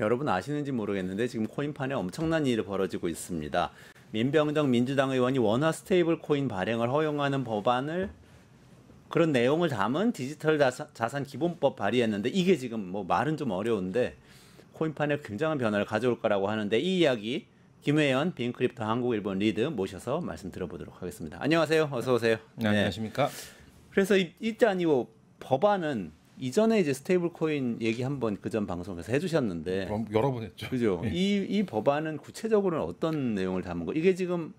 여러분 아시는지 모르겠는데 지금 코인판에 엄청난 일이 벌어지고 있습니다. 민병정 민주당 의원이 원화 스테이블 코인 발행을 허용하는 법안을 그런 내용을 담은 디지털 자산 기본법 발의했는데 이게 지금 뭐 말은 좀 어려운데 코인판에 굉장한 변화를 가져올 거라고 하는데 이 이야기 김혜연 빈크립토 한국일본 리드 모셔서 말씀 들어보도록 하겠습니다. 안녕하세요. 어서 오세요. 네, 안녕하십니까? 그래서 일단 이 법안은 이전에 이제 스테이블 코인 얘기 한번 그전 방송에서 해주셨는데 여러 번 했죠. 그죠? 네. 이 법안은 구체적으로는 어떤 내용을 담은 거? 이게 지금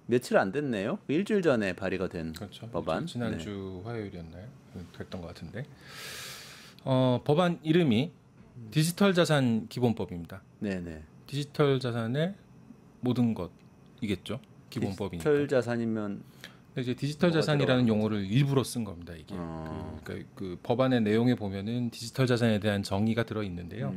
며칠 안 됐네요. 일주일 전에 발의가 된 그렇죠. 법안. 지난주 화요일이었나요? 됐던 것 같은데. 법안 이름이 디지털 자산 기본법입니다. 네네. 디지털 자산의 모든 것이겠죠. 기본법이니까. 디지털 자산이면 이제 디지털 자산이라는 용어를 일부러 쓴 겁니다. 이게 그러니까 그 법안의 내용에 보면은 디지털 자산에 대한 정의가 들어 있는데요.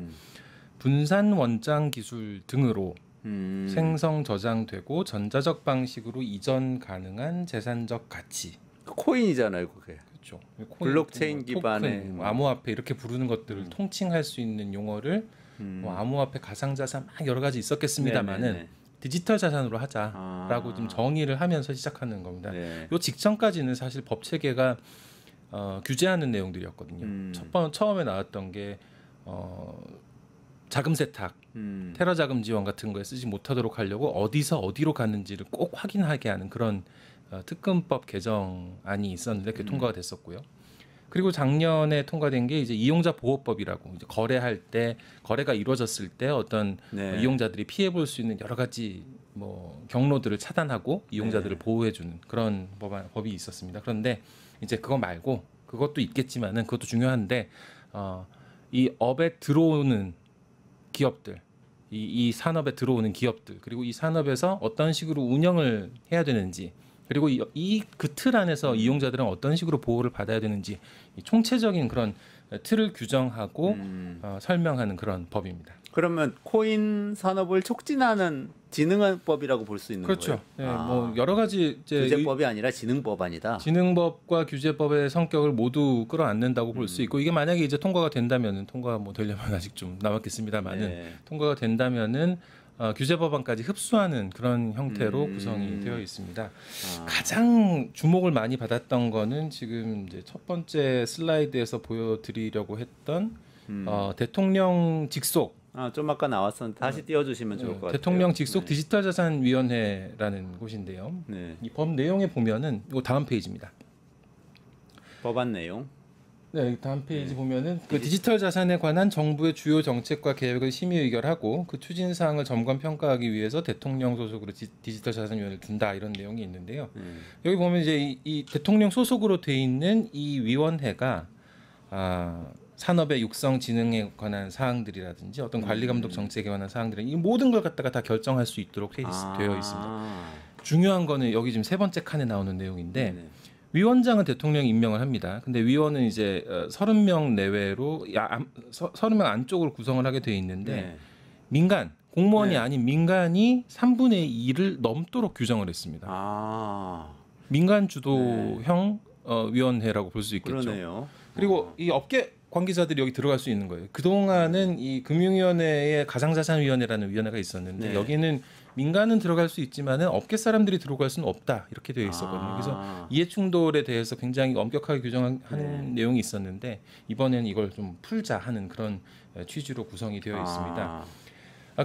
분산 원장 기술 등으로 생성 저장되고 전자적 방식으로 이전 가능한 재산적 가치. 코인이잖아요, 그게. 그렇죠. 블록체인 기반의 토큰, 암호화폐 이렇게 부르는 것들을 통칭할 수 있는 용어를 뭐 암호화폐, 가상자산 막 여러 가지 있었겠습니다만은 디지털 자산으로 하자라고 좀 정의를 하면서 시작하는 겁니다. 네. 요 직전까지는 사실 법 체계가 규제하는 내용들이었거든요. 처음에 나왔던 게 자금 세탁, 테러 자금 지원 같은 거에 쓰지 못하도록 하려고 어디서 어디로 갔는지를 꼭 확인하게 하는 그런 특검법 개정안이 있었는데 그게 통과가 됐었고요. 그리고 작년에 통과된 게 이제 이용자 보호법이라고 이제 거래할 때 거래가 이루어졌을 때 어떤 이용자들이 피해 볼 수 있는 여러 가지 뭐 경로들을 차단하고 이용자들을 보호해 주는 그런 법이 있었습니다. 그런데 이제 그거 말고 그것도 있겠지만은 그것도 중요한데 이 업에 들어오는 기업들 이 산업에 들어오는 기업들 그리고 이 산업에서 어떤 식으로 운영을 해야 되는지 그리고 그 틀 안에서 이용자들은 어떤 식으로 보호를 받아야 되는지 이 총체적인 그런 틀을 규정하고 설명하는 그런 법입니다. 그러면 코인 산업을 촉진하는 진흥법이라고 볼 수 있는 그렇죠. 거예요? 네, 뭐 여러 가지 이제 규제법이 아니라 진흥법안이다. 진흥법과 규제법의 성격을 모두 끌어안는다고 볼 수 있고 이게 만약에 이제 통과가 된다면은 통과가 뭐 되려면 아직 좀 남았겠습니다만은 통과가 된다면은 규제법안까지 흡수하는 그런 형태로 구성이 되어 있습니다. 가장 주목을 많이 받았던 거는 지금 이제 첫 번째 슬라이드에서 보여드리려고 했던 대통령 직속. 좀 아까 나왔었는데 다시 띄워주시면 좋을 것 같아요. 대통령 직속 디지털자산위원회라는 곳인데요. 이 법 내용에 보면은 이거 다음 페이지입니다. 법안 내용. 네, 다음 페이지 보면은 그 디지털 자산에 관한 정부의 주요 정책과 계획을 심의 의결하고 그 추진 사항을 점검 평가하기 위해서 대통령 소속으로 디지털 자산위원회를 둔다 이런 내용이 있는데요. 여기 보면 이제 이 대통령 소속으로 돼 있는 이 위원회가 산업의 육성 진흥에 관한 사항들이라든지 어떤 관리 감독 정책에 관한 사항들은 이 모든 걸 갖다가 다 결정할 수 있도록 되어 있습니다. 중요한 거는 여기 지금 세 번째 칸에 나오는 내용인데. 위원장은 대통령이 임명을 합니다. 근데 위원은 이제 30명 내외로 30명 안쪽으로 구성을 하게 돼 있는데 민간 공무원이 아닌 민간이 3분의 2를 넘도록 규정을 했습니다. 민간 주도형 위원회라고 볼 수 있겠죠. 그러네요. 그리고 이 업계 관계자들이 여기 들어갈 수 있는 거예요. 그동안은 이 금융위원회에 가상자산위원회라는 위원회가 있었는데 여기는 민간은 들어갈 수 있지만은 업계 사람들이 들어갈 수는 없다 이렇게 되어 있었거든요. 그래서 이해충돌에 대해서 굉장히 엄격하게 규정하는 내용이 있었는데 이번에는 이걸 좀 풀자 하는 그런 취지로 구성이 되어 있습니다.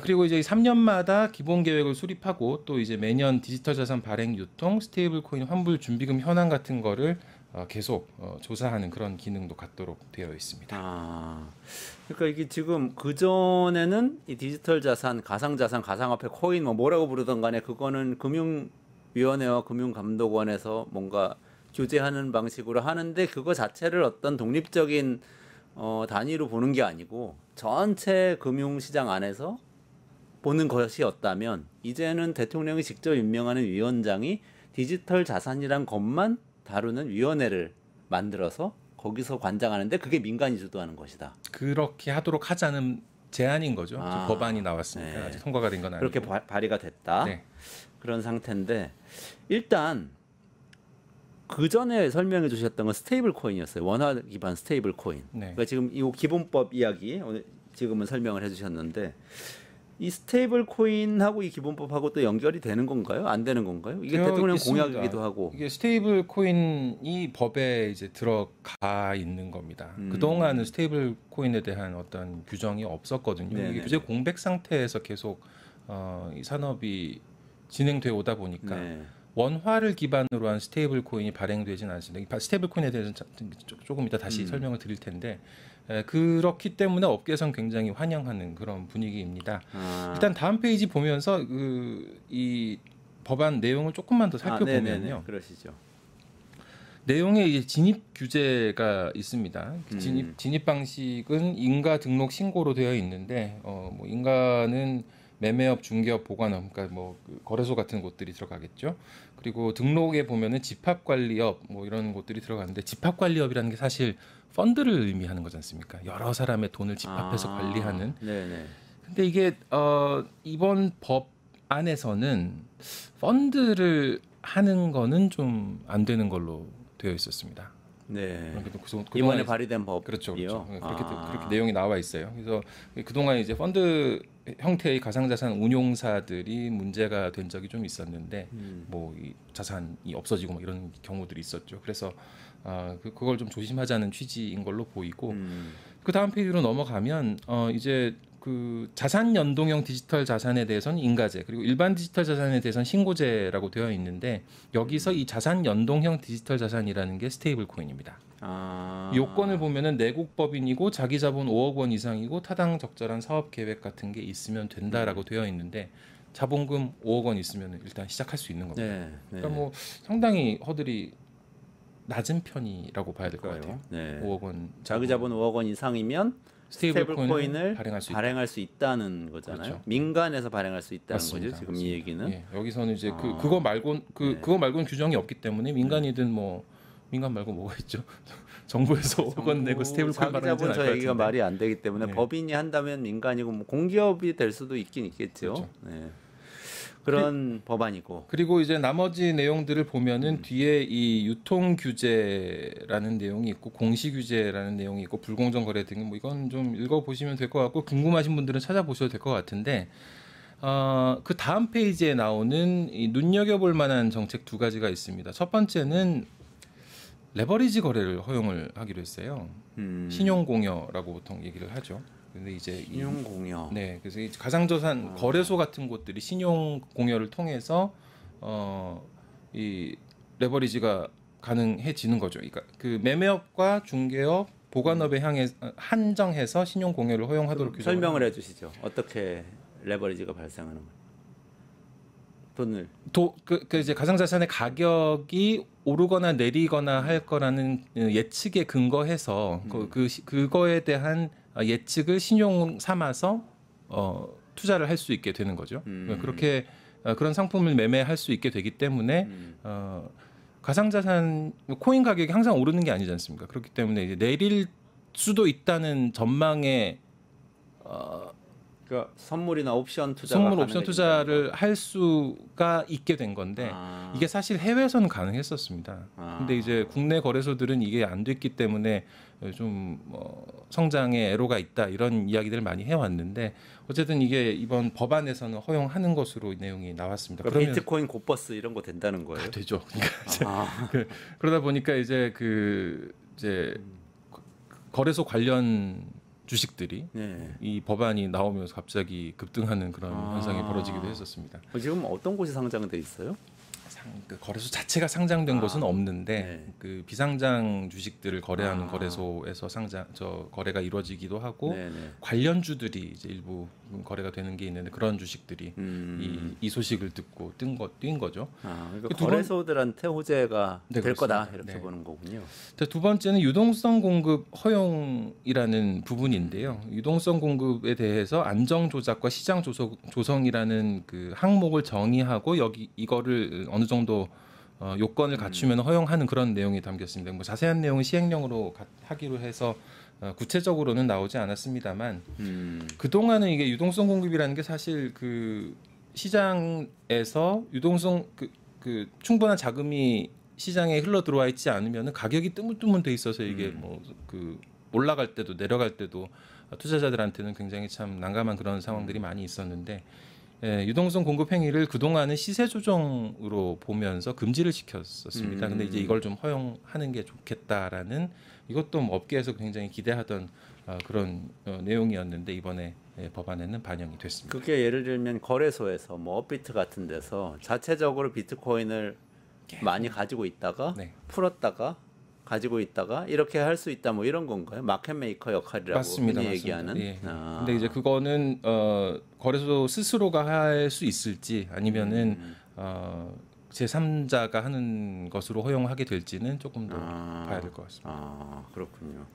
그리고 이제 3년마다 기본 계획을 수립하고 또 이제 매년 디지털 자산 발행 유통, 스테이블 코인 환불 준비금 현황 같은 거를 계속 조사하는 그런 기능도 갖도록 되어 있습니다. 그러니까 이게 지금 그 전에는 이 디지털 자산, 가상 자산, 가상화폐, 코인 뭐라고 부르던 간에 그거는 금융위원회와 금융감독원에서 뭔가 규제하는 방식으로 하는데 그거 자체를 어떤 독립적인 단위로 보는 게 아니고 전체 금융시장 안에서 보는 것이었다면 이제는 대통령이 직접 임명하는 위원장이 디지털 자산이란 것만 다루는 위원회를 만들어서 거기서 관장하는데 그게 민간이 주도하는 것이다. 그렇게 하도록 하자는 제안인 거죠. 법안이 나왔으니까 아직 통과가 된 건 아니고. 그렇게 발의가 됐다. 그런 상태인데 일단 그 전에 설명해 주셨던 건 스테이블 코인이었어요. 원화 기반 스테이블 코인. 그러니까 지금 이 기본법 이야기 오늘 지금은 설명을 해주셨는데 이 스테이블 코인하고 이 기본법하고 또 연결이 되는 건가요? 안 되는 건가요? 이게 대통령 있습니다. 공약이기도 하고. 이게 스테이블 코인이 법에 이제 들어가 있는 겁니다. 그동안은 스테이블 코인에 대한 어떤 규정이 없었거든요. 네네. 이게 규제 공백 상태에서 계속 이 산업이 진행돼 오다 보니까 네. 원화를 기반으로 한 스테이블 코인이 발행되지는 않습니다. 스테이블 코인에 대해서는 조금 이따 다시 설명을 드릴 텐데 그렇기 때문에 업계에서는 굉장히 환영하는 그런 분위기입니다. 일단 다음 페이지 보면서 이 법안 내용을 조금만 더 살펴보면요. 네네네. 그러시죠. 내용에 이제 진입 규제가 있습니다. 진입 방식은 인가 등록 신고로 되어 있는데 뭐 인가는 매매업, 중개업, 보관업, 그러니까 그 거래소 같은 곳들이 들어가겠죠. 그리고 등록에 보면은 집합관리업 뭐 이런 곳들이 들어가는데 집합관리업이라는 게 사실 펀드를 의미하는 거지 않습니까? 여러 사람의 돈을 집합해서 관리하는. 네네. 근데 이게 이번 법 안에서는 펀드를 하는 거는 좀 안 되는 걸로 되어 있었습니다. 네. 그동안 이번에 발의된 법이요. 그렇죠. 그렇게 내용이 나와 있어요. 그래서 그동안 이제 펀드 형태의 가상자산 운용사들이 문제가 된 적이 좀 있었는데 뭐 이 자산이 없어지고 뭐 이런 경우들이 있었죠. 그래서 그걸 좀 조심하자는 취지인 걸로 보이고 그 다음 페이지로 넘어가면 이제 그 자산 연동형 디지털 자산에 대해서는 인가제 그리고 일반 디지털 자산에 대해서는 신고제라고 되어 있는데 여기서 이 자산 연동형 디지털 자산이라는 게 스테이블 코인입니다. 요건을 보면은 내국 법인이고 자기 자본 5억 원 이상이고 타당 적절한 사업 계획 같은 게 있으면 된다라고 되어 있는데 자본금 5억 원 있으면 일단 시작할 수 있는 겁니다. 네. 그러니까 뭐 상당히 허들이 낮은 편이라고 봐야 될 것 같아요. 네. 5억 원 자기 자본 5억 원 이상이면 스테이블 코인을 발행할 수 있다는 거잖아요. 그렇죠. 민간에서 발행할 수 있다는 맞습니다. 거죠. 지금 이 얘기는. 예, 여기서는 이제 그거 말고는 규정이 없기 때문에 민간이든 뭐 민간 말고 뭐가 있죠? 정부에서 5억 원 내고 스테이블 코인 자기 발행하지는 자본 않을 저 것 얘기가 같은데. 말이 안 되기 때문에 네. 법인이 한다면 민간이고 뭐 공기업이 될 수도 있긴 있겠죠. 그렇죠. 네. 그런 법안이고. 그리고 이제 나머지 내용들을 보면은 뒤에 이 유통 규제라는 내용이 있고 공시 규제라는 내용이 있고 불공정 거래 등 뭐 이건 좀 읽어 보시면 될 것 같고 궁금하신 분들은 찾아보셔도 될 것 같은데 그 다음 페이지에 나오는 이 눈여겨볼 만한 정책 두 가지가 있습니다. 첫 번째는 레버리지 거래를 허용을 하기로 했어요. 신용 공여라고 보통 얘기를 하죠. 근데 이제 신용 공여. 네, 그래서 이 가상자산 거래소 같은 곳들이 신용 공여를 통해서 이 레버리지가 가능해지는 거죠. 그러니까 그 매매업과 중개업, 보관업에 한정해서 신용 공여를 허용하도록 규정을 설명을 해주시죠. 어떻게 레버리지가 발생하는 거예요? 돈을 그 이제 가상자산의 가격이 오르거나 내리거나 할 거라는 예측에 근거해서 그거에 대한 예측을 신용 삼아서 투자를 할 수 있게 되는 거죠. 그렇게 그런 상품을 매매할 수 있게 되기 때문에 가상자산 코인 가격이 항상 오르는 게 아니지 않습니까? 그렇기 때문에 이제 내릴 수도 있다는 전망에 그러니까 선물이나 옵션 투자를 할 수가 있게 된 건데 이게 사실 해외에서는 가능했었습니다. 근데 이제 국내 거래소들은 이게 안 됐기 때문에 좀 성장에 애로가 있다 이런 이야기들을 많이 해왔는데 어쨌든 이게 이번 법안에서는 허용하는 것으로 내용이 나왔습니다. 그러니까 비트코인 고버스 이런 거 된다는 거예요? 되죠. 그러니까 그러다 보니까 이제 거래소 관련 주식들이 이 법안이 나오면서 갑자기 급등하는 그런 현상이 벌어지기도 했었습니다. 지금 어떤 곳이 상장돼 있어요? 그 거래소 자체가 상장된 곳은 없는데 그 비상장 주식들을 거래하는 거래소에서 거래가 이루어지기도 하고 관련주들이 이제 일부 거래가 되는 게 있는데 그런 주식들이 이 소식을 듣고 뛴 거죠. 그러니까 거래소들한테 호재가 될 그렇습니다. 거다 이렇게 보는 거군요. 두 번째는 유동성 공급 허용이라는 부분인데요. 유동성 공급에 대해서 안정 조작과 시장 조성이라는 그 항목을 정의하고 이거를 어느 정도 요건을 갖추면 허용하는 그런 내용이 담겼습니다. 뭐 자세한 내용은 시행령으로 하기로 해서 구체적으로는 나오지 않았습니다만 그 동안은 이게 유동성 공급이라는 게 사실 그 시장에서 유동성 그 충분한 자금이 시장에 흘러 들어와 있지 않으면 가격이 뜨문뜨문 돼 있어서 이게 뭐 그 올라갈 때도 내려갈 때도 투자자들한테는 굉장히 참 난감한 그런 상황들이 많이 있었는데 유동성 공급 행위를 그동안은 시세 조정으로 보면서 금지를 시켰었습니다. 근데 이제 이걸 좀 허용하는 게 좋겠다라는 이것도 뭐 업계에서 굉장히 기대하던 그런 내용이었는데 이번에 법안에는 반영이 됐습니다. 그게 예를 들면 거래소에서 뭐 업비트 같은 데서 자체적으로 비트코인을 많이 가지고 있다가 네. 풀었다가 가지고 있다가 이렇게 할 수 있다 뭐 이런 건가요? 마켓 메이커 역할이라고 맞습니다. 흔히 맞습니다. 얘기하는. 예. 근데 이제 그거는 거래소 스스로가 할 수 있을지 아니면은 제3자가 하는 것으로 허용하게 될지는 조금 더 봐야 될 것 같습니다. 아 그렇군요.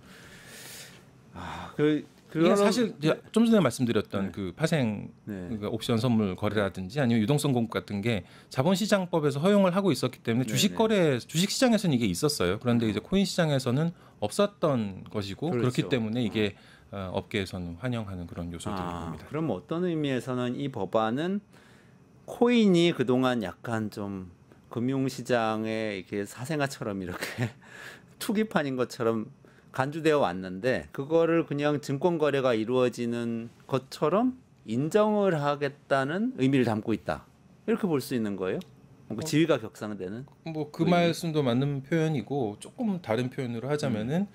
이게 사실 좀 전에 말씀드렸던 그 파생 그러니까 옵션 선물 거래라든지 아니면 유동성 공급 같은 게 자본시장법에서 허용을 하고 있었기 때문에 주식 시장에서는 이게 있었어요. 그런데 이제 코인 시장에서는 없었던 것이고 그렇기 때문에 이게 업계에서는 환영하는 그런 요소들인 겁니다. 그럼 어떤 의미에서는 이 법안은 코인이 그동안 약간 좀 금융시장에 이렇게 사생아처럼 이렇게 투기판인 것처럼 간주되어 왔는데 그거를 그냥 증권 거래가 이루어지는 것처럼 인정을 하겠다는 의미를 담고 있다. 이렇게 볼 수 있는 거예요? 뭔가 지위가 격상되는? 뭐 그 말씀도 맞는 표현이고 조금 다른 표현으로 하자면은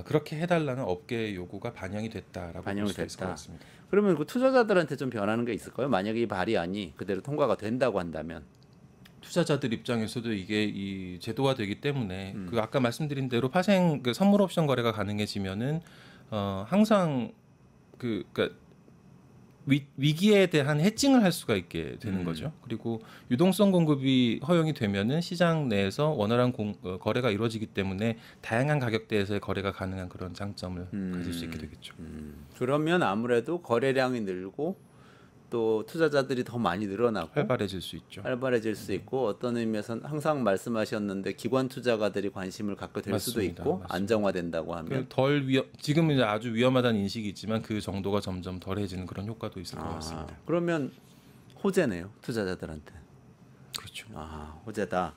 그렇게 해달라는 업계의 요구가 반영이 됐다라고 볼 수 있을 것 같습니다. 그러면 그 투자자들한테 좀 변하는 게 있을까요? 만약에 이 발의안이 그대로 통과가 된다고 한다면 투자자들 입장에서도 이게 이 제도화되기 때문에 그 아까 말씀드린 대로 파생 그 선물 옵션 거래가 가능해지면은 항상 그러니까 위기에 대한 해칭을 할 수가 있게 되는 거죠. 그리고 유동성 공급이 허용이 되면은 시장 내에서 원활한 거래가 이루어지기 때문에 다양한 가격대에서의 거래가 가능한 그런 장점을 가질 수 있게 되겠죠. 그러면 아무래도 거래량이 늘고 또 투자자들이 더 많이 늘어나고 활발해질 수 있죠. 활발해질 수 있고 어떤 의미에서는 항상 말씀하셨는데 기관 투자가들이 관심을 갖게 될 수도 있고 맞습니다. 안정화된다고 하면 지금은 아주 위험하다는 인식이 있지만 그 정도가 점점 덜해지는 그런 효과도 있을 것 같습니다. 그러면 호재네요 투자자들한테. 그렇죠. 호재다.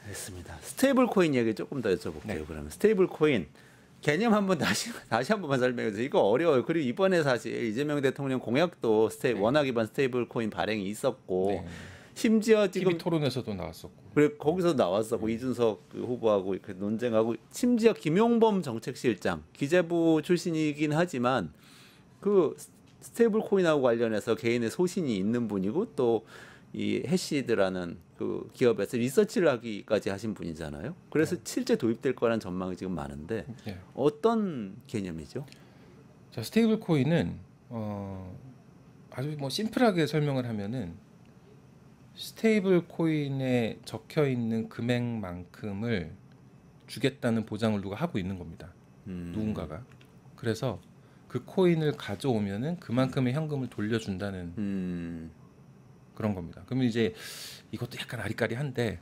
알겠습니다. 스테이블 코인 얘기 조금 더 여쭤볼게요. 그러면 스테이블 코인 개념 한번 다시 한 번만 설명해 주세요. 이거 어려워요. 그리고 이번에 사실 이재명 대통령 공약도 원화 기반 스테이블 코인 발행이 있었고 심지어 지금 TV 토론에서도 나왔었고. 그래 거기서 나왔었고 이준석 후보하고 이렇게 논쟁하고 심지어 김용범 정책실장 기재부 출신이긴 하지만 그 스테이블 코인하고 관련해서 개인의 소신이 있는 분이고 또 이 해시드라는 그 기업에서 리서치를 하기까지 하신 분이잖아요. 그래서 실제 도입될 거라는 전망이 지금 많은데 어떤 개념이죠? 자, 스테이블 코인은 아주 뭐 심플하게 설명을 하면은 스테이블 코인에 적혀 있는 금액만큼을 주겠다는 보장을 누가 하고 있는 겁니다. 누군가가. 그래서 그 코인을 가져오면은 그만큼의 현금을 돌려준다는 그런 겁니다. 그러면 이제 이것도 약간 아리까리한데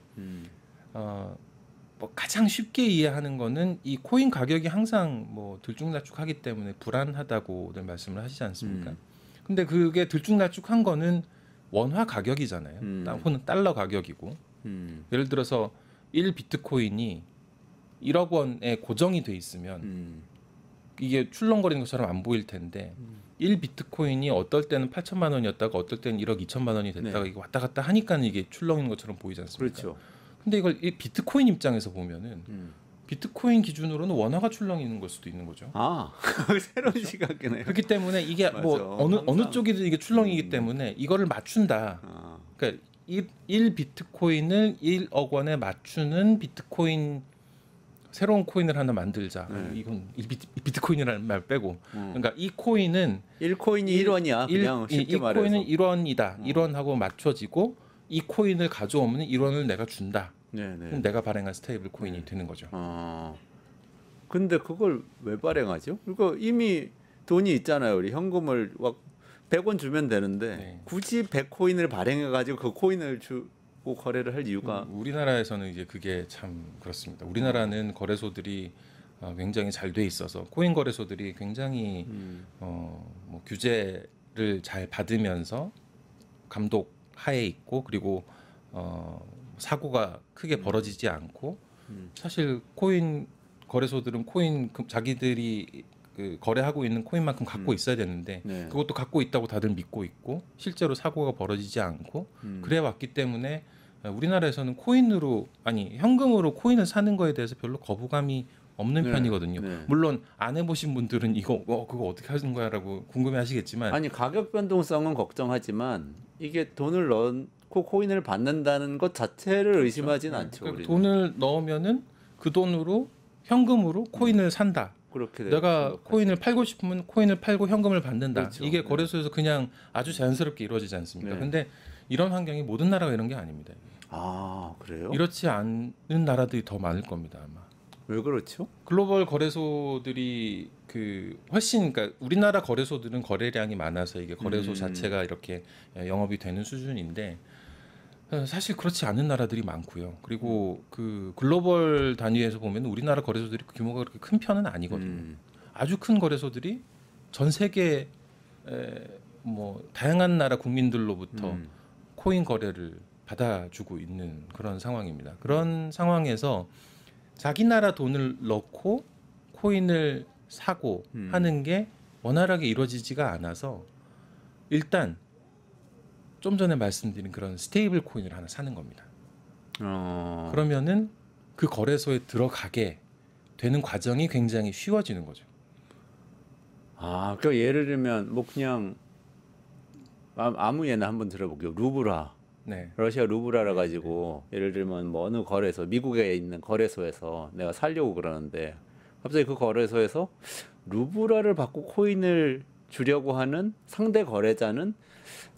뭐 가장 쉽게 이해하는 거는 이 코인 가격이 항상 뭐 들쭉날쭉하기 때문에 불안하다고들 말씀을 하시지 않습니까? 근데 그게 들쭉날쭉한 거는 원화 가격이잖아요. 혹은 달러 가격이고. 예를 들어서 1 비트코인이 1억 원에 고정이 돼 있으면 이게 출렁거리는 것처럼 안 보일 텐데 1 비트코인이 어떨 때는 8천만 원이었다가 어떨 때는 1억 2천만 원이 됐다가 이게 왔다 갔다 하니까 이게 출렁이는 것처럼 보이지 않습니까? 그렇죠. 근데 이걸 이 비트코인 입장에서 보면은 비트코인 기준으로는 원화가 출렁이는 걸 수도 있는 거죠. 새로운 시각이네요. 그렇기 때문에 이게 뭐 어느 쪽이든 이게 출렁이기 때문에 이거를 맞춘다. 그러니까 1 비트코인을 1억 원에 맞추는 비트코인 새로운 코인을 하나 만들자. 이건 비트코인이라는 말 빼고. 그러니까 이 코인은 1코인이 1원이야. 그냥 쉽게 말해서. 이 코인은 1원이다. 1원하고 맞춰지고 이 코인을 가져오면 1원을 내가 준다. 그럼 내가 발행한 스테이블 코인이 되는 거죠. 근데 그걸 왜 발행하죠? 그러니까 이미 돈이 있잖아요. 우리 현금을 100원 주면 되는데 굳이 100코인을 발행해 가지고 그 코인을 주고 거래를 할 이유가 우리나라에서는 이제 그게 참 그렇습니다. 우리나라는 거래소들이 굉장히 잘 돼 있어서 코인 거래소들이 굉장히 뭐 규제를 잘 받으면서 감독 하에 있고 그리고 사고가 크게 벌어지지 않고 사실 코인 거래소들은 코인 자기들이 그 거래하고 있는 코인만큼 갖고 있어야 되는데 네. 그것도 갖고 있다고 다들 믿고 있고 실제로 사고가 벌어지지 않고 그래 왔기 때문에 우리나라에서는 코인으로 아니 현금으로 코인을 사는 거에 대해서 별로 거부감이 없는 네. 편이거든요. 네. 물론 안 해보신 분들은 이거 그거 어떻게 하는 거야라고 궁금해하시겠지만 아니 가격 변동성은 걱정하지만 이게 돈을 넣고 코인을 받는다는 것 자체를 의심하진 않죠. 그러니까 우리는. 돈을 넣으면은 그 돈으로 현금으로 코인을 산다. 그렇게 내가 생각하죠. 코인을 팔고 싶으면 코인을 팔고 현금을 받는다. 그렇죠. 이게 네. 거래소에서 그냥 아주 자연스럽게 이루어지지 않습니까? 네. 근데 이런 환경이 모든 나라가 이런 게 아닙니다. 아 그래요? 이렇지 않은 나라들이 더 많을 겁니다, 아마. 왜 그렇죠? 글로벌 거래소들이 그 훨씬 그러니까 우리나라 거래소들은 거래량이 많아서 이게 거래소 자체가 이렇게 영업이 되는 수준인데 사실 그렇지 않은 나라들이 많고요. 그리고 그 글로벌 단위에서 보면 우리나라 거래소들이 규모가 그렇게 큰 편은 아니거든요. 아주 큰 거래소들이 전 세계 뭐 다양한 나라 국민들로부터 코인 거래를 받아주고 있는 그런 상황입니다. 그런 상황에서 자기 나라 돈을 넣고 코인을 사고 하는 게 원활하게 이루어지지가 않아서 일단 좀 전에 말씀드린 그런 스테이블 코인을 하나 사는 겁니다. 그러면은 그 거래소에 들어가게 되는 과정이 굉장히 쉬워지는 거죠. 아, 그러니까 예를 들면 뭐 그냥 아무 예나 한번 들어볼게요. 루브라. 네. 러시아 루브라라 가지고 예를 들면 뭐 어느 거래소, 미국에 있는 거래소에서 내가 살려고 그러는데 갑자기 그 거래소에서 루브라를 받고 코인을 주려고 하는 상대 거래자는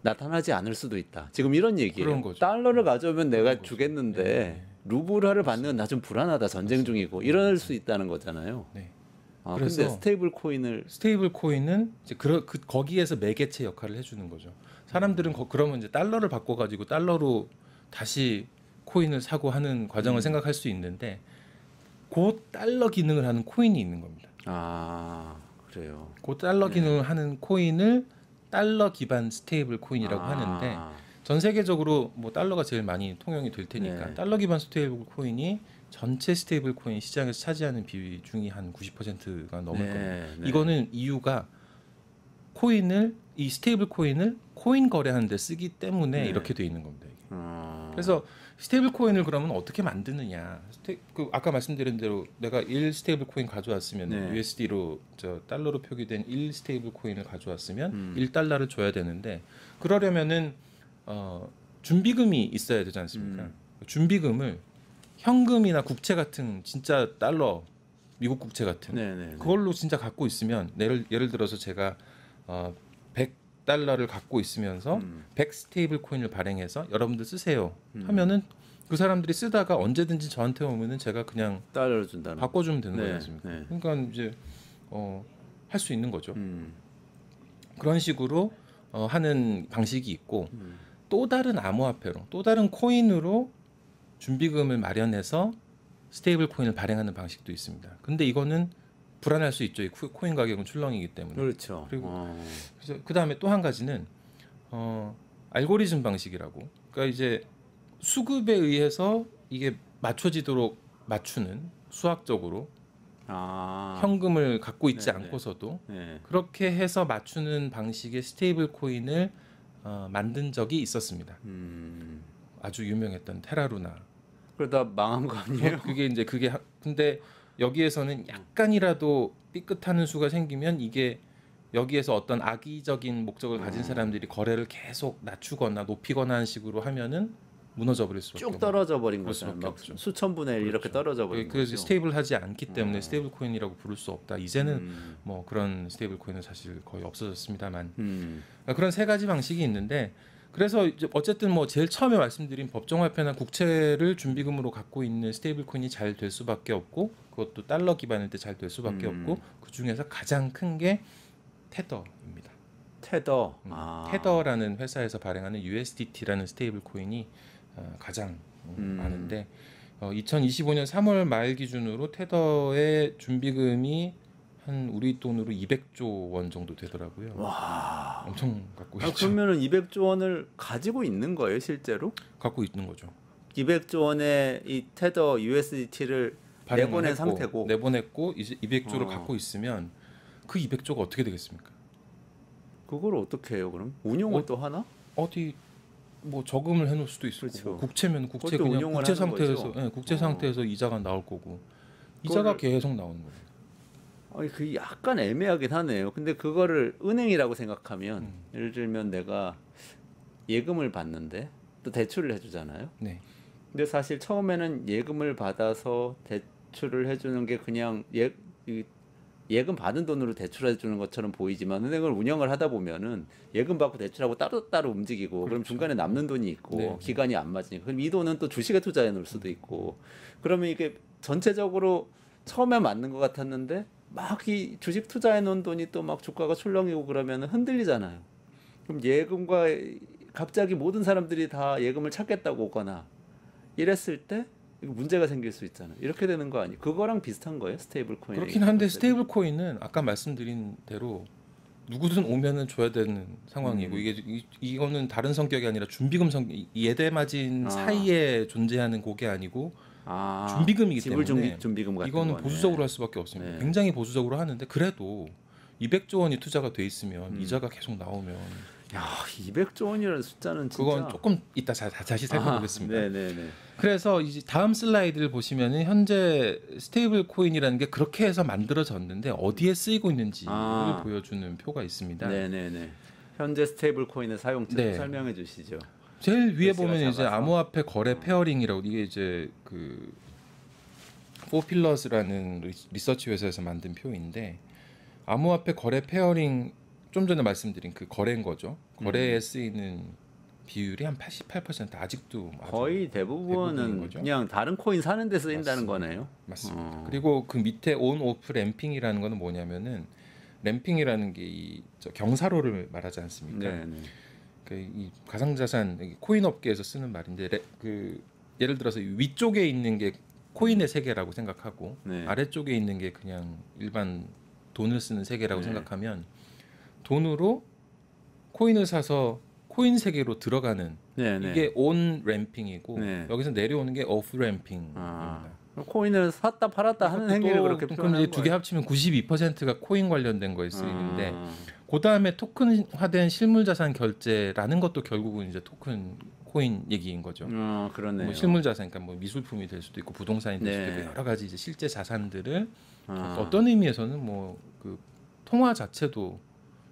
나타나지 않을 수도 있다. 지금 이런 얘기예요. 그런 거죠. 달러를 가져오면 내가 거죠. 주겠는데 네. 루브라를 받는 나 좀 불안하다. 전쟁 중이고 이럴 수 있다는 거잖아요. 네. 아, 그래서 근데 스테이블 코인을 스테이블 코인은 이제 거기에서 매개체 역할을 해주는 거죠. 사람들은 그러면 이제 달러를 바꿔가지고 달러로 다시 코인을 사고 하는 과정을 생각할 수 있는데 그 달러 기능을 하는 코인이 있는 겁니다. 아, 그래요. 그 달러 기능을 하는 코인을 달러 기반 스테이블 코인이라고 하는데 전 세계적으로 뭐 달러가 제일 많이 통용이 될 테니까 네. 달러 기반 스테이블 코인이 전체 스테이블 코인 시장에서 차지하는 비중이 한 90%가 넘을 네, 겁니다. 네. 이거는 이유가 이 스테이블 코인을 코인 거래하는 데 쓰기 때문에 네. 이렇게 돼 있는 겁니다. 이게. 아, 그래서 스테이블 코인을 그러면 어떻게 만드느냐? 아까 말씀드린 대로 내가 1 스테이블 코인 가져왔으면 네. USD로 달러로 표기된 1 스테이블 코인을 가져왔으면 1달러를 줘야 되는데 그러려면은 준비금이 있어야 되지 않습니까? 준비금을 현금이나 국채 같은 진짜 달러 미국 국채 같은 네네. 그걸로 진짜 갖고 있으면 예를 들어서 제가 100달러를 갖고 있으면서 100 스테이블 코인을 발행해서 여러분들 쓰세요 하면은 그 사람들이 쓰다가 언제든지 저한테 오면은 제가 그냥 달러를 준다는. 바꿔주면 되는 네, 거지 않습니까? 네. 그러니까 이제 할 수 있는 거죠. 음, 그런 식으로 하는 방식이 있고 또 다른 암호화폐로 또 다른 코인으로 준비금을 마련해서 스테이블 코인을 발행하는 방식도 있습니다. 근데 이거는 불안할 수 있죠. 이 코인 가격은 출렁이기 때문에. 그렇죠. 그리고 그래서 그 다음에 또 한 가지는 알고리즘 방식이라고. 그러니까 이제 수급에 의해서 이게 맞춰지도록 맞추는 수학적으로 현금을 갖고 있지 네네. 않고서도 네. 그렇게 해서 맞추는 방식의 스테이블 코인을 만든 적이 있었습니다. 아주 유명했던 테라루나. 그러다 망한 거 아니에요? 근데 여기에서는 약간이라도 삐끗하는 수가 생기면 이게 여기에서 어떤 악의적인 목적을 가진 사람들이 거래를 계속 낮추거나 높이거나 하는 식으로 하면은 무너져 버릴 수밖에 쭉 없는. 떨어져 버린 그럴 거잖아요. 수밖에 막 없죠. 수천 분의 1 이렇게 떨어져 버린 그래서 거죠. 스테이블하지 않기 때문에 스테이블 코인이라고 부를 수 없다. 이제는 음. 뭐 그런 스테이블 코인은 사실 거의 없어졌습니다만 음. 그런 세 가지 방식이 있는데 그래서 이제 어쨌든 뭐 제일 처음에 말씀드린 법정화폐나 국채를 준비금으로 갖고 있는 스테이블 코인이 잘 될 수밖에 없고 그것도 달러 기반일 때 잘 될 수밖에 없고 그 중에서 가장 큰 게 테더입니다. 테더. 테더라는 회사에서 발행하는 USDT라는 스테이블 코인이 가장 많은데 2025년 3월 말 기준으로 테더의 준비금이 한 우리 돈으로 200조 원 정도 되더라고요. 와. 엄청 갖고 있죠. 그러면은 200조 원을 가지고 있는 거예요, 실제로? 갖고 있는 거죠. 200조 원의 이 테더 USDT를 내보낸 상태고. 내보냈고 이제 200조를 갖고 있으면 그 200조가 어떻게 되겠습니까? 그걸 어떻게 해요? 그럼 운용을 어, 또 하나? 어디 뭐 저금을 해놓을 수도 있고 그렇죠. 국채면 국채 그것도 그냥 운용을 국채 하는 상태에서 거죠. 예, 국채 어. 상태에서 이자가 나올 거고 이자가 그거를- 계속 나오는 거예요. 아니 그 약간 애매하긴 하네요. 근데 그거를 은행이라고 생각하면 음. 예를 들면 내가 예금을 받는데 또 대출을 해주잖아요. 네. 근데 사실 처음에는 예금을 받아서 대출을 해주는 게 그냥 예금 받은 돈으로 대출해 주는 것처럼 보이지만 은행을 운영을 하다 보면은 예금 받고 대출하고 따로따로 움직이고 그럼 그렇죠. 중간에 남는 돈이 있고 네. 기간이 안 맞으니까 그럼 이 돈은 또 주식에 투자해 놓을 수도 있고 그러면 이게 전체적으로 처음에 맞는 것 같았는데 막 이 주식 투자해 놓은 돈이 또 막 주가가 출렁이고 그러면은 흔들리잖아요. 그럼 예금과 갑자기 모든 사람들이 다 예금을 찾겠다고 오거나 이랬을 때 이거 문제가 생길 수 있잖아요. 이렇게 되는 거 아니에요? 그거랑 비슷한 거예요, 스테이블 코인. 그렇긴 한데 스테이블 코인은 아까 말씀드린 대로 누구든 오면은 줘야 되는 상황이고 이거는 다른 성격이 아니라 준비금 예대마진 아. 사이에 존재하는 곡이 아니고 아, 준비금이기 지불 때문에 준비금 같은 이거는 거네. 보수적으로 할 수밖에 없습니다. 네. 굉장히 보수적으로 하는데 그래도 200조 원이 투자가 돼 있으면 이자가 계속 나오면 야, 200조 원이라는 숫자는 진짜. 그건 조금 이따 다시 살펴보겠습니다. 네네네. 그래서 이제 다음 슬라이드를 보시면은 현재 스테이블 코인이라는 게 그렇게 해서 만들어졌는데 어디에 쓰이고 있는지를 아. 보여주는 표가 있습니다. 네네네. 현재 스테이블 코인의 사용처 네. 설명해 주시죠. 제일 위에 글씨가 보면 이제 작아서. 암호화폐 거래 페어링이라고 이게 이제 그 포필러스라는 리서치 회사에서 만든 표인데 암호화폐 거래 페어링 좀 전에 말씀드린 그 거래인 거죠. 거래에 쓰이는 비율이 한 88% 아직도 아주 거의 대부분인 대부분은 거죠. 그냥 다른 코인 사는 데 쓰인다는 맞습니다. 거네요. 맞습니다. 그리고 그 밑에 온 오프 램핑이라는 거는 뭐냐면은 램핑이라는 게 이 경사로를 말하지 않습니까? 네네. 그 이 가상자산 코인 업계에서 쓰는 말인데 그 예를 들어서 위쪽에 있는 게 코인의 세계라고 생각하고 네. 아래쪽에 있는 게 그냥 일반 돈을 쓰는 세계라고 네. 생각하면 돈으로 코인을 사서 코인 세계로 들어가는 네네. 이게 온 램핑이고 네. 여기서 내려오는 게 오프 램핑입니다. 아, 코인을 샀다 팔았다 하는 행위를 그렇게 그럼 표현하는 이제 두 개 거예요. 합치면 92%가 코인 관련된 거에 쓰이는데 아, 그 다음에 토큰화된 실물자산 결제라는 것도 결국은 이제 토큰 코인 얘기인 거죠. 그렇네요. 뭐 실물자산, 그러니까 뭐 미술품이 될 수도 있고 부동산이 될 수도 네. 있고 여러 가지 이제 실제 자산들을 아, 어떤 의미에서는 뭐 그 통화 자체도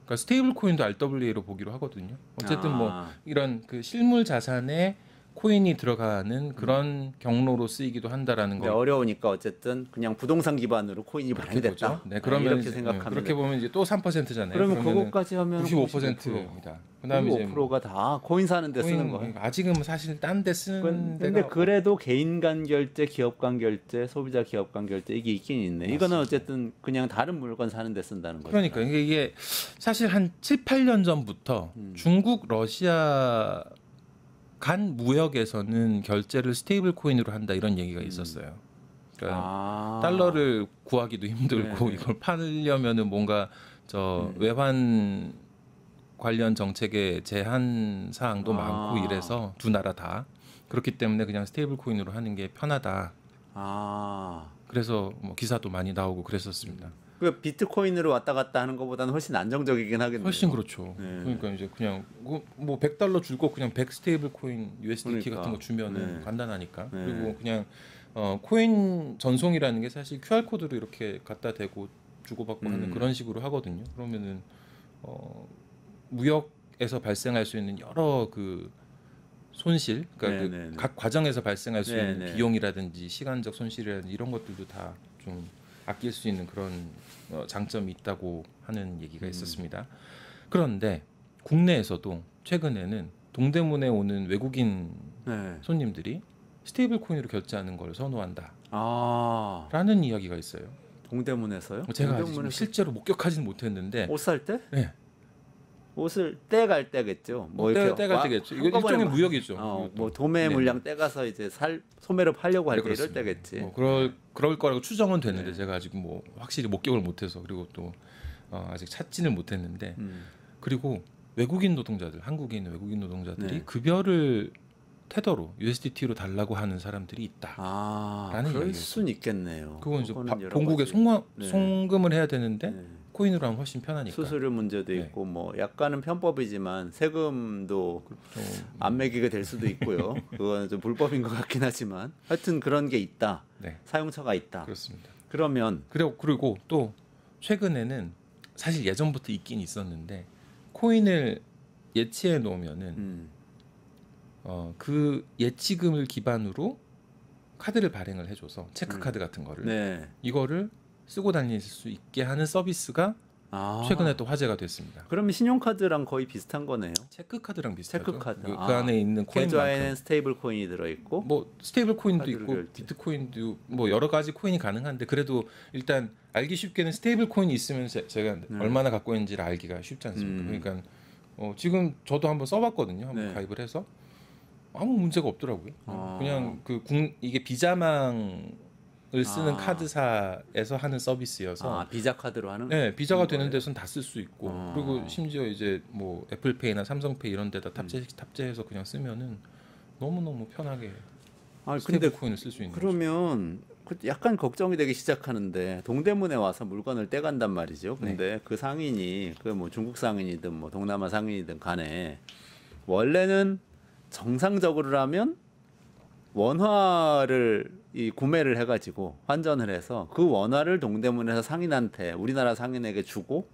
그러니까 스테이블 코인도 RWA로 보기로 하거든요. 어쨌든 뭐 아, 이런 그 실물 자산에 코인이 들어가는 그런 경로로 쓰이기도 한다라는 근데 거. 어려우니까 어쨌든 그냥 부동산 기반으로 코인이 그렇게 발행됐다. 보죠. 네, 그러면 이렇게 이제, 생각하면 그렇게 보면 이제 또 3%잖아요. 그러면 그것까지 하면 95%입니다. 그다음에 이제 95%가 다 코인 사는 데 쓰는 거예요. 아직은 사실 딴 데 쓰는 근데 데가 그래도 개인 간 결제, 기업 간 결제, 소비자 기업 간 결제 이게 있긴 있네. 이거는 어쨌든 그냥 다른 물건 사는 데 쓴다는 거죠. 그러니까 이게 사실 한 7, 8년 전부터 중국, 러시아 간 무역에서는 결제를 스테이블 코인으로 한다 이런 얘기가 있었어요. 그러니까 아, 달러를 구하기도 힘들고 네네. 이걸 팔려면은 뭔가 외환 관련 정책의 제한 사항도 아. 많고 이래서 두 나라 다 그렇기 때문에 그냥 스테이블 코인으로 하는 게 편하다. 아, 그래서 뭐 기사도 많이 나오고 그랬었습니다. 그 비트코인으로 왔다 갔다 하는 것보다는 훨씬 안정적이긴 하겠네요. 훨씬 그렇죠. 네. 그러니까 이제 그냥 뭐 $100 줄거 그냥 100 스테이블 코인 USDT 그러니까. 같은 거 주면은 네. 간단하니까. 네. 그리고 그냥 코인 전송이라는 게 사실 QR 코드로 이렇게 갖다 대고 주고받고 하는 그런 식으로 하거든요. 그러면은 무역에서 발생할 수 있는 여러 그 손실, 그러니까 네, 네, 네. 각 과정에서 발생할 수 네, 있는 네. 비용이라든지 시간적 손실이라든지 이런 것들도 다 좀 아낄 수 있는 그런 장점이 있다고 하는 얘기가 있었습니다. 그런데 국내에서도 최근에는 동대문에 오는 외국인 네. 손님들이 스테이블 코인으로 결제하는 걸 선호한다라는 아, 이야기가 있어요. 동대문에서요? 제가 아직 동대문에서 실제로 목격하지는 못했는데 옷 살 때? 네. 옷을 떼갈 때겠죠. 뭐 이렇게 때갈 와- 때겠죠. 이거 한꺼번에 일종의 막- 무역이죠. 뭐 도매 네. 물량 떼가서 이제 소매로 팔려고 할 네, 때 이럴 그렇습니다. 때겠지. 뭐 그럴 거라고 추정은 됐는데 네. 제가 아직 뭐 확실히 목격을 못해서 그리고 또 아직 찾지는 못했는데 그리고 외국인 노동자들, 한국에 있는 외국인 노동자들이 네. 급여를 테더로 USDT로 달라고 하는 사람들이 있다. 아, 라는 그럴 이야기였어요. 순 있겠네요. 그건 이제 그거는 여러 본국에 가지. 네. 송금을 해야 되는데 네. 코인으로 하면 훨씬 편하니까. 수수료 문제도 네. 있고 뭐 약간은 편법이지만 세금도 안 매기게 될 수도 있고요. 그거는 좀 불법인 것 같긴 하지만 하여튼 그런 게 있다. 네. 사용처가 있다. 그렇습니다. 그러면 그리고 또 최근에는 사실 예전부터 있긴 있었는데 코인을 예치해 놓으면은 그 예치금을 기반으로 카드를 발행을 해줘서 체크카드 같은 거를 네. 이거를 쓰고 다닐 수 있게 하는 서비스가 최근에 또 화제가 됐습니다. 그러면 신용카드랑 거의 비슷한 거네요. 체크카드랑 비슷하죠. 체크카드. 그 안에 있는 계좌에는 코인만큼 스테이블 코인이 들어있고 뭐 스테이블 코인도 카드를 있고 결제. 비트코인도 뭐 여러 가지 코인이 가능한데 그래도 일단 알기 쉽게는 스테이블 코인이 있으면 제가 얼마나 갖고 있는지를 알기가 쉽지 않습니까? 그러니까 지금 저도 한번 써봤거든요. 한번 네. 가입을 해서 아무 문제가 없더라고요. 그냥 이게 비자망을 쓰는 카드사에서 하는 서비스여서 비자 카드로 하는 네, 비자가 되는 거예요? 데서는 다 쓸 수 있고 그리고 심지어 이제 뭐 애플페이나 삼성페이 이런 데다 탑재해서 그냥 쓰면은 너무너무 편하게 근데 스테이블 코인을 쓸 수 있는 거죠. 그러면 약간 걱정이 되기 시작하는데 동대문에 와서 물건을 떼간단 말이죠. 근데 그 상인이 그 뭐 중국 상인이든 뭐 동남아 상인이든 간에 원래는 정상적으로라면 원화를 구매를 해가지고 환전을 해서 그 원화를 동대문에서 상인한테 우리나라 상인에게 주고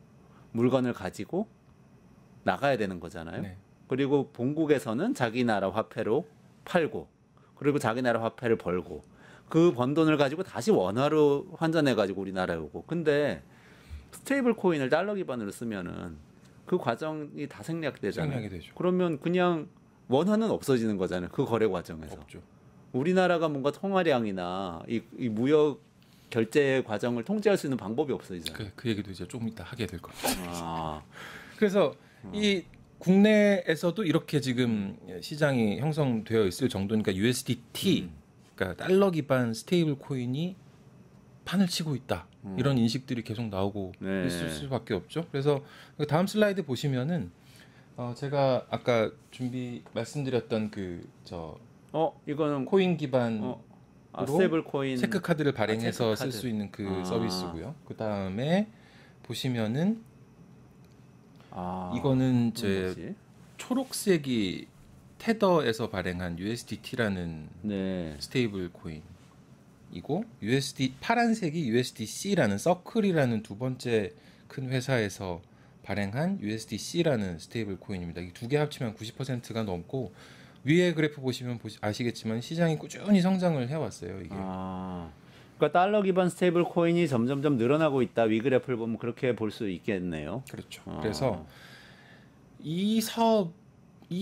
물건을 가지고 나가야 되는 거잖아요. 네. 그리고 본국에서는 자기 나라 화폐로 팔고 그리고 자기 나라 화폐를 벌고 그 번 돈을 가지고 다시 원화로 환전해가지고 우리나라에 오고. 근데 스테이블 코인을 달러 기반으로 쓰면은 그 과정이 다 생략되잖아요. 생략이 되죠. 그러면 그냥 원화는 없어지는 거잖아요. 그 거래 과정에서. 없죠. 우리나라가 뭔가 통화량이나 이 무역 결제 과정을 통제할 수 있는 방법이 없어지잖아요. 그 얘기도 이제 조금 이따 하게 될 겁니다. 그래서 이 국내에서도 이렇게 지금 시장이 형성되어 있을 정도니까 USDT, 그러니까 달러 기반 스테이블 코인이 판을 치고 있다. 이런 인식들이 계속 나오고 있을 수밖에 없죠. 그래서 다음 슬라이드 보시면은 제가 아까 말씀드렸던 이거는 코인 기반 스테이블 코인 체크 카드를 발행해서 체크카드. 쓸 수 있는 그 서비스고요. 그 다음에 보시면은 이거는 제 초록색이 테더에서 발행한 USDT라는 스테이블 코인이고 파란색이 USDC라는 서클이라는 두 번째 큰 회사에서 발행한 USDC라는 스테이블 코인입니다. 이 두 개 합치면 90%가 넘고 위에 그래프 보시면 아시겠지만 시장이 꾸준히 성장을 해왔어요. 이게. 그러니까 달러 기반 스테이블 코인이 점점점 늘어나고 있다. 위 그래프를 보면 그렇게 볼 수 있겠네요. 그렇죠. 그래서 이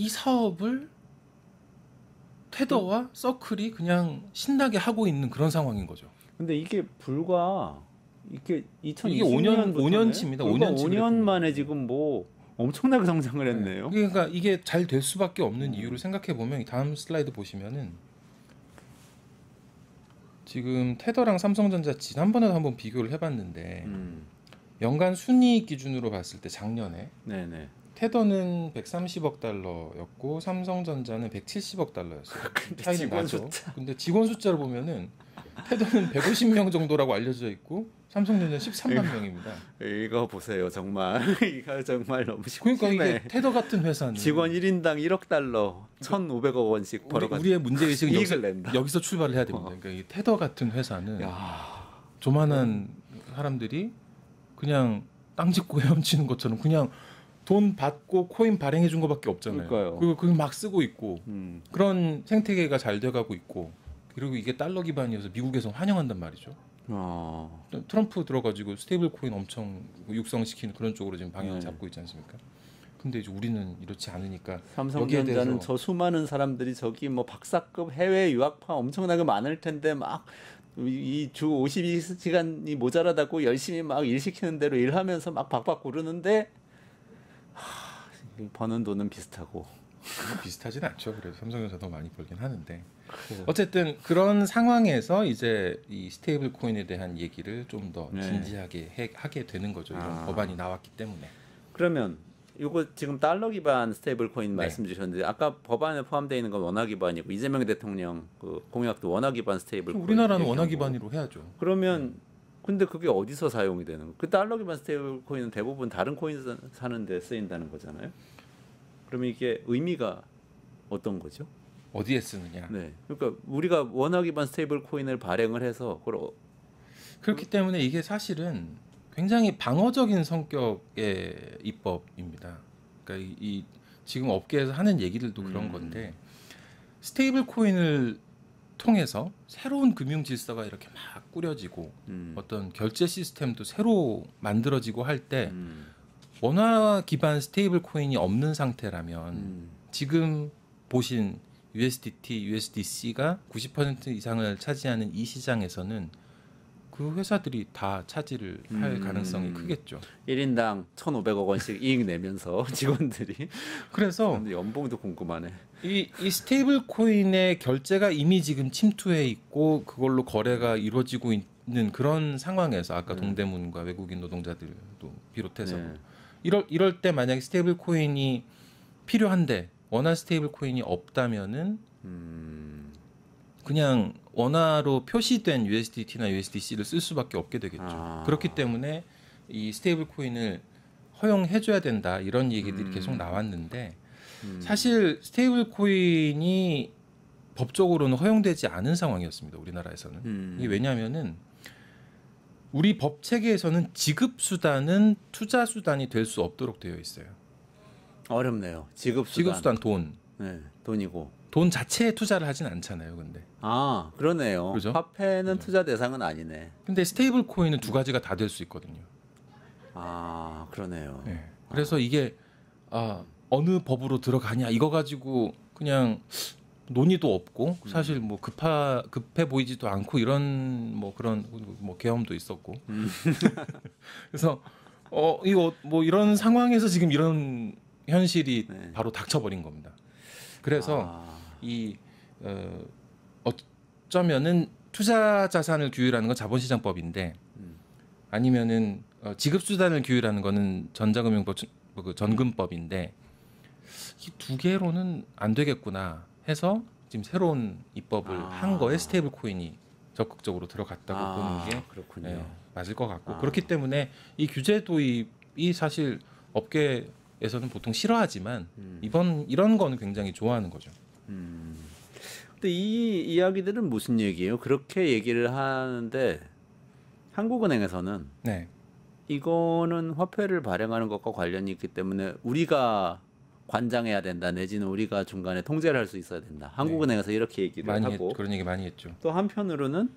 사업을 테더와 서클이 그냥 신나게 하고 있는 그런 상황인 거죠. 근데 이게 불과 이게 이게 2020년 5년치입니다. 5년 만에 지금 뭐 엄청나게 성장을 했네요. 그러니까 이게 잘 될 수밖에 없는 이유를 생각해 보면 다음 슬라이드 보시면은 지금 테더랑 삼성전자 지난번에도 한번 비교를 해봤는데 연간 순이익 기준으로 봤을 때 작년에 테더는 130억 달러였고 삼성전자는 170억 달러였어요. 차이는 나죠. 근데 직원 숫자를 보면은 테더는 150명 정도라고 알려져 있고 삼성전자는 13만 명입니다. 이거 보세요. 정말 이거 정말 너무 심해. 그러니까 이게 테더 같은 회사는 직원 1인당 1억 달러 1,500억 원씩 벌어가지고 우리의 문제의식은 낸다. 여기서 출발을 해야 됩니다. 그러니까 이 테더 같은 회사는 조만한 사람들이 그냥 땅 짚고 헤엄치는 것처럼 그냥 돈 받고 코인 발행해 준 거밖에 없잖아요. 그러니까요. 그리고 그걸 막 쓰고 있고 그런 생태계가 잘 돼가고 있고 그리고 이게 달러 기반이어서 미국에서 환영한단 말이죠. 트럼프 들어가지고 스테이블 코인 엄청 육성시키는 그런 쪽으로 지금 방향을 잡고 있지 않습니까? 근데 이제 우리는 이렇지 않으니까 삼성전자는 저 수많은 사람들이 저기 뭐 박사급 해외 유학파 엄청나게 많을 텐데 막 이 주 52시간이 모자라다고 열심히 막 일 시키는 대로 일하면서 막 박박 구르는데 버는 돈은 비슷하고 비슷하진 않죠. 그래도 삼성전자 더 많이 벌긴 하는데 어쨌든 그런 상황에서 이제 이 스테이블 코인에 대한 얘기를 좀 더 진지하게 하게 되는 거죠. 이런 법안이 나왔기 때문에. 그러면 이거 지금 달러 기반 스테이블 코인 말씀 주셨는데 아까 법안에 포함되어 있는 건 원화 기반이고 이재명 대통령 그 공약도 원화 기반 스테이블 코인. 우리나라는 원화 기반으로 해야죠. 그러면 근데 그게 어디서 사용이 되는 거예요? 그 달러 기반 스테이블 코인은 대부분 다른 코인 사는 데 쓰인다는 거잖아요. 그러면 이게 의미가 어떤 거죠? 어디에 쓰느냐. 네. 그러니까 우리가 원화 기반 스테이블 코인을 발행을 해서 그걸 그렇기 때문에 이게 사실은 굉장히 방어적인 성격의 입법입니다. 그러니까 이 지금 업계에서 하는 얘기들도 그런 건데 스테이블 코인을 통해서 새로운 금융 질서가 이렇게 막 꾸려지고 어떤 결제 시스템도 새로 만들어지고 할 때 원화 기반 스테이블 코인이 없는 상태라면 지금 보신 USDT, USDC가 90% 이상을 차지하는 이 시장에서는 그 회사들이 다 차지를 할 가능성이 크겠죠. 1인당 1,500억 원씩 이익 내면서 직원들이. 그래서 근데 연봉도 궁금하네. 이 스테이블 코인의 결제가 이미 지금 침투해 있고 그걸로 거래가 이루어지고 있는 그런 상황에서 아까 동대문과 외국인 노동자들도 비롯해서 네. 이럴 때 만약에 스테이블 코인이 필요한데 원화 스테이블 코인이 없다면은 그냥 원화로 표시된 USDT나 USDC를 쓸 수밖에 없게 되겠죠. 그렇기 때문에 이 스테이블 코인을 허용해 줘야 된다 이런 얘기들이 계속 나왔는데 사실 스테이블 코인이 법적으로는 허용되지 않은 상황이었습니다. 우리나라에서는. 이게 왜냐하면은 우리 법 체계에서는 지급 수단은 투자 수단이 될 수 없도록 되어 있어요. 어렵네요. 지급 지급 수단. 수단 돈. 네, 돈이고. 돈 자체에 투자를 하진 않잖아요. 근데. 아, 그러네요. 그죠? 화폐는 투자 대상은 아니네. 근데 스테이블 코인은 두 가지가 다 될 수 있거든요. 아, 그러네요. 네. 그래서 이게 어느 법으로 들어가냐 이거 가지고 그냥 논의도 없고 사실 뭐 급해 보이지도 않고 이런 뭐 그런 뭐 계엄도 있었고 그래서 이거 뭐 이런 상황에서 지금 이런 현실이 네. 바로 닥쳐버린 겁니다. 그래서 어쩌면은 투자 자산을 규율하는 건 자본시장법인데 아니면은 지급 수단을 규율하는 거는 전자금융법 그 전금법인데 이 두 개로는 안 되겠구나 해서 지금 새로운 입법을 한 거에 스테이블 코인이 적극적으로 들어갔다고 보는 게 그렇군요. 맞을 것 같고 그렇기 때문에 이 규제 도입이 사실 업계에서는 보통 싫어하지만 이런 거는 굉장히 좋아하는 거죠. 근데 이 이야기들은 무슨 얘기예요? 그렇게 얘기를 하는데 한국은행에서는 네. 이거는 화폐를 발행하는 것과 관련이 있기 때문에 우리가 관장해야 된다 내지는 우리가 중간에 통제를 할 수 있어야 된다. 한국은행에서 이렇게 얘기를 하고 그런 얘기 많이 했죠. 또 한편으로는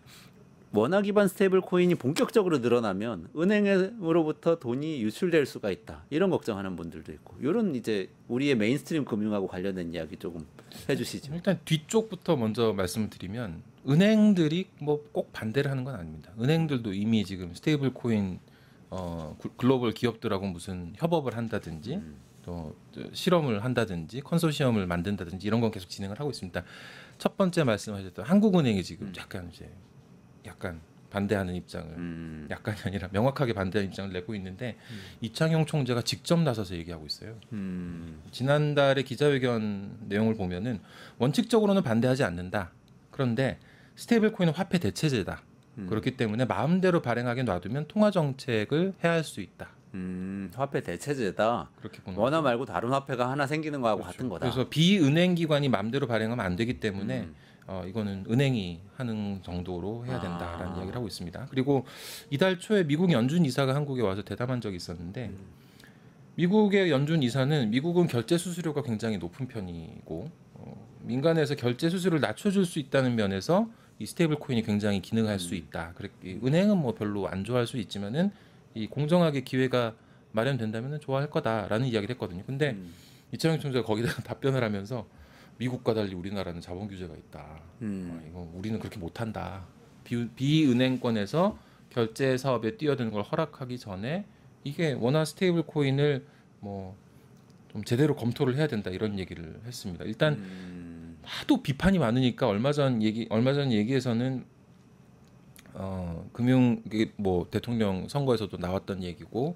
원화 기반 스테이블 코인이 본격적으로 늘어나면 은행으로부터 돈이 유출될 수가 있다. 이런 걱정하는 분들도 있고. 이런 이제 우리의 메인스트림 금융하고 관련된 이야기 조금 해주시죠. 일단 뒤쪽부터 먼저 말씀을 드리면 은행들이 뭐 꼭 반대를 하는 건 아닙니다. 은행들도 이미 지금 스테이블 코인 글로벌 기업들하고 무슨 협업을 한다든지 또 실험을 한다든지 컨소시엄을 만든다든지 이런 건 계속 진행을 하고 있습니다. 첫 번째 말씀하셨던 한국은행이 지금 약간 반대하는 입장을 약간이 아니라 명확하게 반대하는 입장을 내고 있는데 이창용 총재가 직접 나서서 얘기하고 있어요. 지난달에 기자회견 내용을 보면은 원칙적으로는 반대하지 않는다. 그런데 스테이블 코인은 화폐 대체제다. 그렇기 때문에 마음대로 발행하게 놔두면 통화 정책을 해할 수 있다. 화폐 대체제다. 그렇게 보는 원화 말고 다른 화폐가 하나 생기는 거하고 같은 거다. 그래서 비은행 기관이 마음대로 발행하면 안 되기 때문에 이거는 은행이 하는 정도로 해야 된다라는 이야기를 하고 있습니다. 그리고 이달 초에 미국 연준 이사가 한국에 와서 대담한 적이 있었는데 미국의 연준 이사는 미국은 결제 수수료가 굉장히 높은 편이고 민간에서 결제 수수료를 낮춰줄 수 있다는 면에서 이 스테이블 코인이 굉장히 기능할 수 있다. 은행은 뭐 별로 안 좋아할 수 있지만은 이 공정하게 기회가 마련된다면 좋아할 거다라는 이야기를 했거든요. 근데 이창용 총재가 거기다가 답변을 하면서 미국과 달리 우리나라는 자본 규제가 있다. 이거 우리는 그렇게 못한다. 비은행권에서 결제 사업에 뛰어드는 걸 허락하기 전에 이게 원화 스테이블 코인을 뭐 좀 제대로 검토를 해야 된다 이런 얘기를 했습니다. 일단 하도 비판이 많으니까 얼마 전 얘기에서는 금융 뭐 대통령 선거에서도 나왔던 얘기고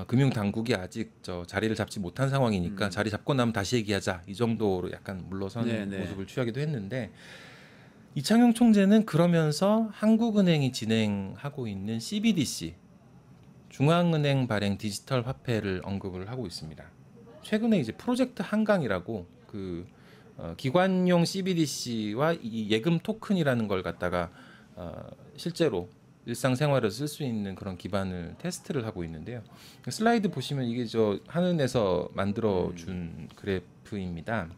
금융 당국이 아직 자리를 잡지 못한 상황이니까 자리 잡고 나면 다시 얘기하자 이 정도로 약간 물러선 모습을 취하기도 했는데 이창용 총재는 그러면서 한국은행이 진행하고 있는 CBDC 중앙은행 발행 디지털 화폐를 언급을 하고 있습니다. 최근에 이제 프로젝트 한강이라고 그 기관용 CBDC와 이 예금 토큰이라는 걸 갖다가 실제로 일상생활에서 쓸 수 있는 그런 기반을 테스트를 하고 있는데요. 슬라이드 보시면 이게 저 한은에서 만들어준 그래프입니다.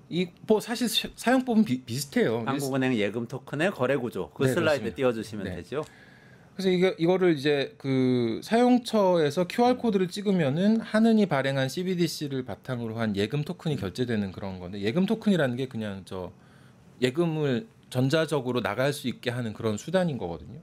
이 뭐 사실 사용법은 비슷해요. 한국은행 예금 토큰의 거래 구조 그 네, 슬라이드 그렇습니다. 띄워주시면 네. 되죠. 그래서 이거를 이제 그 사용처에서 QR 코드를 찍으면은 한은이 발행한 CBDC를 바탕으로 한 예금 토큰이 결제되는 그런 건데, 예금 토큰이라는 게 그냥 저 예금을 전자적으로 나갈 수 있게 하는 그런 수단인 거거든요.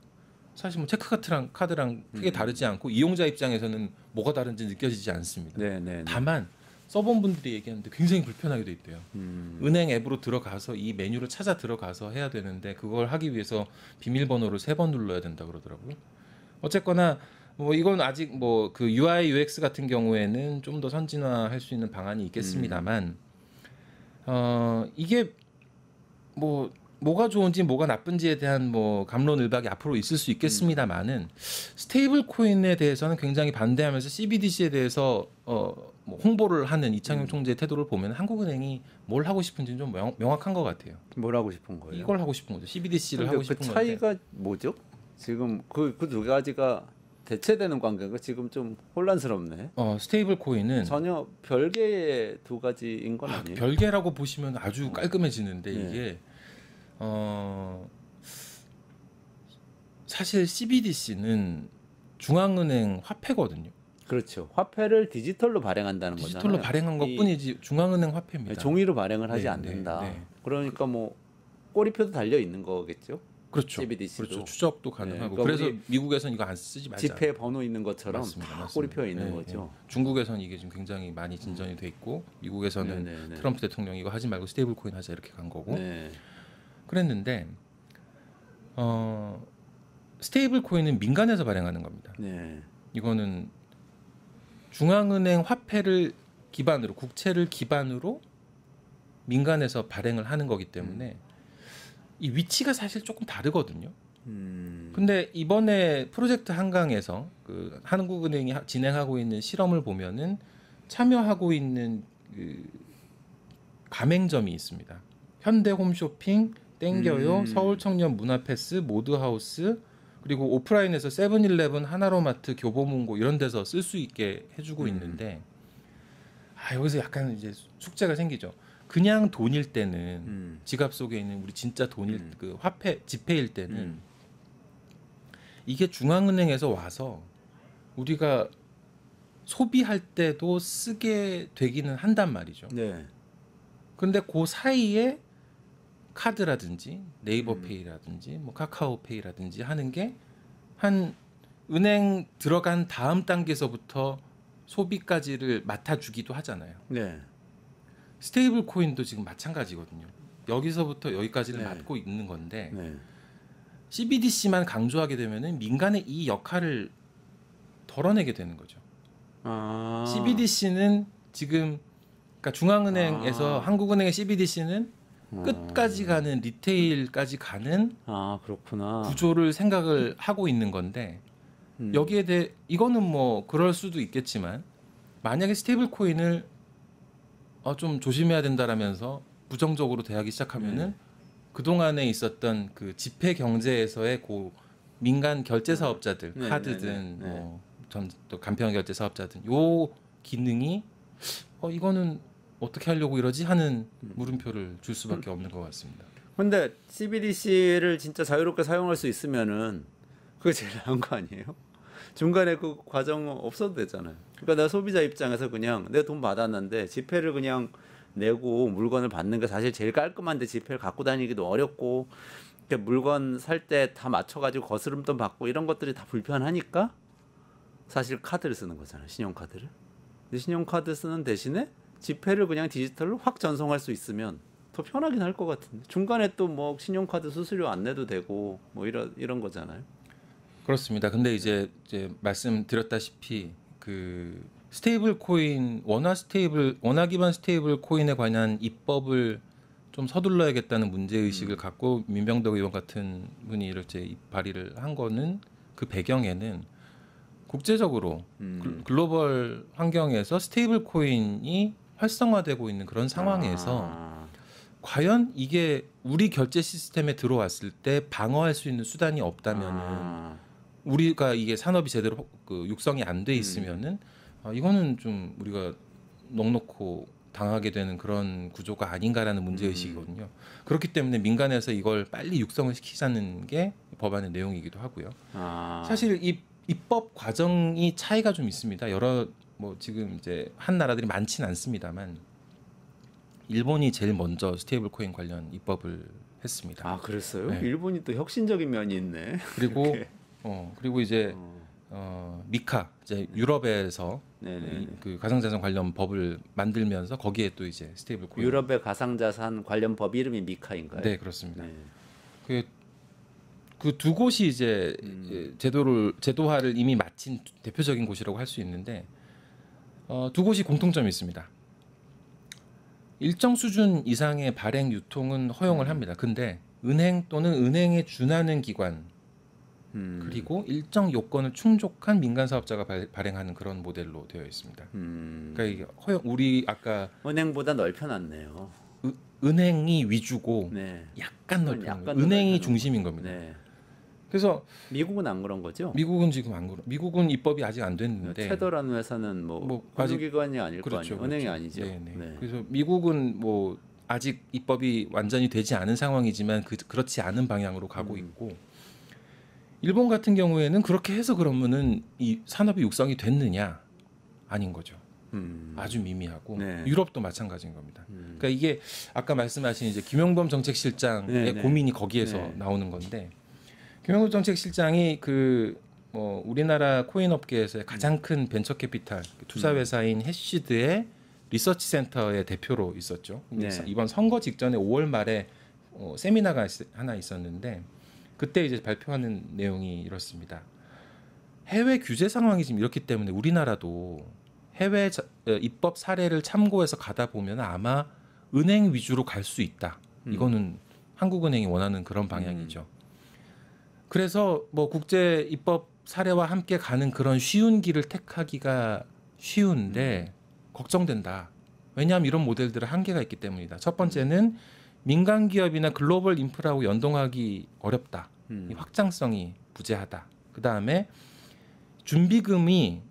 사실 뭐 체크카드랑 크게 다르지 않고 이용자 입장에서는 뭐가 다른지 느껴지지 않습니다. 네. 다만 서본 분들이 얘기하는데 굉장히 불편하게 돼 있대요. 은행 앱으로 들어가서 이 메뉴를 찾아 들어가서 해야 되는데 그걸 하기 위해서 비밀번호를 3번 눌러야 된다 그러더라고요. 어쨌거나 뭐 이건 아직 뭐 그 UI UX 같은 경우에는 좀 더 선진화할 수 있는 방안이 있겠습니다만 이게 뭐가 좋은지 뭐가 나쁜지에 대한 뭐 갑론을박이 앞으로 있을 수 있겠습니다만은 스테이블 코인에 대해서는 굉장히 반대하면서 CBDC에 대해서 뭐 홍보를 하는 이창용 총재의 태도를 보면 한국은행이 뭘 하고 싶은지는 좀 명확한 것 같아요. 뭘 하고 싶은 거예요? 이걸 하고 싶은 거죠. CBDC를 하고 싶은 그 건데. 차이가 뭐죠? 지금 그 두 가지가 대체되는 관계가 지금 좀 혼란스럽네. 스테이블 코인은 전혀 별개의 두 가지인 건 아니에요? 별개라고 보시면 아주 깔끔해지는데 네. 이게 사실 CBDC는 중앙은행 화폐거든요. 그렇죠. 화폐를 디지털로 발행한다는 디지털로 거잖아요. 발행한 것뿐이지 중앙은행 화폐입니다. 종이로 발행을 하지 네, 않는다. 네. 그러니까 뭐 꼬리표도 달려 있는 거겠죠. 그렇죠. CBDC도. 그렇죠. 추적도 가능하고. 그러니까 그래서 우리 미국에서는 이거 안 쓰지 말자. 지폐 번호 있는 것처럼 맞습니다. 다 맞습니다. 꼬리표 있는 네, 거죠. 네. 중국에서는 이게 지금 굉장히 많이 진전이 돼 있고 미국에서는 네. 트럼프 대통령이 이거 하지 말고 스테이블 코인 하자 이렇게 간 거고. 네. 그랬는데 스테이블 코인은 민간에서 발행하는 겁니다. 네. 이거는 중앙은행 화폐를 기반으로 국채를 기반으로 민간에서 발행을 하는 거기 때문에 이 위치가 사실 조금 다르거든요. 근데 이번에 프로젝트 한강에서 그 한국은행이 진행하고 있는 실험을 보면은 참여하고 있는 그 가맹점이 있습니다. 현대 홈쇼핑, 땡겨요, 서울청년 문화패스, 모드하우스, 그리고 오프라인에서 세븐일레븐, 하나로마트, 교보문고 이런 데서 쓸 수 있게 해주고 있는데 여기서 약간 이제 숙제가 생기죠. 그냥 돈일 때는 지갑 속에 있는 우리 진짜 돈일 그 화폐 지폐일 때는 이게 중앙은행에서 와서 우리가 소비할 때도 쓰게 되기는 한단 말이죠. 네. 근데 그 사이에 카드라든지 네이버페이라든지 뭐 카카오페이라든지 하는 게 한 은행 들어간 다음 단계에서부터 소비까지를 맡아주기도 하잖아요. 네. 스테이블 코인도 지금 마찬가지거든요. 여기서부터 여기까지를 네. 맡고 있는 건데 네. CBDC만 강조하게 되면은 민간의 이 역할을 덜어내게 되는 거죠. CBDC는 지금 그러니까 중앙은행에서 한국은행의 CBDC는 끝까지 가는 리테일까지 가는 그렇구나. 구조를 생각을 하고 있는 건데 여기에 대해 이거는 뭐 그럴 수도 있겠지만 만약에 스테이블 코인을 좀 조심해야 된다라면서 부정적으로 대하기 시작하면은 그동안에 있었던 그 지폐 경제에서의 그 민간 결제 사업자들 카드든 또 간편 결제 사업자든 요 기능이 이거는 어떻게 하려고 이러지 하는 물음표를 줄 수밖에 없는 것 같습니다. 근데 CBDC를 진짜 자유롭게 사용할 수 있으면은 그게 제일 나은 거 아니에요? 중간에 그 과정 없어도 되잖아요. 그러니까 내가 소비자 입장에서 그냥 내 돈 받았는데 지폐를 그냥 내고 물건을 받는 게 사실 제일 깔끔한데 지폐를 갖고 다니기도 어렵고 이렇게 물건 살 때 다 맞춰가지고 거스름돈 받고 이런 것들이 다 불편하니까 사실 카드를 쓰는 거잖아요. 신용카드를. 근데 신용카드 쓰는 대신에 지폐를 그냥 디지털로 확 전송할 수 있으면 더 편하긴 할 것 같은데 중간에 또 뭐 신용카드 수수료 안 내도 되고 뭐 이런 거잖아요. 그렇습니다. 근데 이제 말씀드렸다시피 그 스테이블 코인 원화 기반 스테이블 코인에 관한 입법을 좀 서둘러야겠다는 문제 의식을 갖고 민병덕 의원 같은 분이 이렇게 발의를 한 거는 그 배경에는 국제적으로 글로벌 환경에서 스테이블 코인이 활성화되고 있는 그런 상황에서 과연 이게 우리 결제 시스템에 들어왔을 때 방어할 수 있는 수단이 없다면은 우리가 이게 산업이 제대로 그 육성이 안 돼 있으면은 이거는 좀 우리가 넉넉고 당하게 되는 그런 구조가 아닌가라는 문제 의식이거든요. 그렇기 때문에 민간에서 이걸 빨리 육성을 시키자는 게 법안의 내용이기도 하고요. 사실 이 입법 과정이 차이가 좀 있습니다. 여러 뭐 지금 이제 한 나라들이 많지는 않습니다만 일본이 제일 먼저 스테이블 코인 관련 입법을 했습니다. 아, 그랬어요? 네. 일본이 또 혁신적인 면이 있네. 그리고 이렇게. 그리고 이제 미카 이제 유럽에서 네네. 그 가상자산 관련 법을 만들면서 거기에 또 이제 스테이블 코인 유럽의 가상자산 관련 법 이름이 미카인가요? 네 그렇습니다. 네. 그 두 곳이 이제 제도화를 이미 마친 대표적인 곳이라고 할 수 있는데 두 곳이 공통점이 있습니다. 일정 수준 이상의 발행 유통은 허용을 합니다. 근데 은행 또는 은행에 준하는 기관 그리고 일정 요건을 충족한 민간 사업자가 발행하는 그런 모델로 되어 있습니다. 그러니까 이게 우리 아까 은행보다 넓혀놨네요. 은행이 위주고 네. 약간 넓혀 약간 은행이 넓혀놓은 중심인 겁니다. 네. 그래서 미국은 안 그런 거죠? 미국은 지금 안 그런 미국은 입법이 아직 안 됐는데 테더라는 회사는 뭐 아직 금융기관이 아닐 그렇죠, 거 아니에요. 은행이 그렇죠. 아니죠. 네네. 네. 그래서 미국은 뭐 아직 입법이 완전히 되지 않은 상황이지만 그렇지 않은 방향으로 가고 있고 일본 같은 경우에는 그렇게 해서 그러면은 이 산업이 육성이 됐느냐 아닌 거죠. 아주 미미하고 네. 유럽도 마찬가지인 겁니다. 그러니까 이게 아까 말씀하신 이제 김용범 정책실장의 네, 네. 고민이 거기에서 네. 나오는 건데 김용범 정책실장이 그 뭐 우리나라 코인 업계에서의 가장 큰 벤처 캐피탈 투자 회사인 해시드의 리서치 센터의 대표로 있었죠. 네. 이번 선거 직전에 5월 말에 세미나가 하나 있었는데 그때 이제 발표하는 내용이 이렇습니다. 해외 규제 상황이 지금 이렇기 때문에 우리나라도 해외 입법 사례를 참고해서 가다 보면 아마 은행 위주로 갈 수 있다. 이거는 한국은행이 원하는 그런 방향이죠. 그래서 뭐 국제 입법 사례와 함께 가는 그런 쉬운 길을 택하기가 쉬운데 걱정된다. 왜냐하면 이런 모델들은 한계가 있기 때문이다. 첫 번째는 민간 기업이나 글로벌 인프라하고 연동하기 어렵다. 이 확장성이 부재하다. 그 다음에 준비금이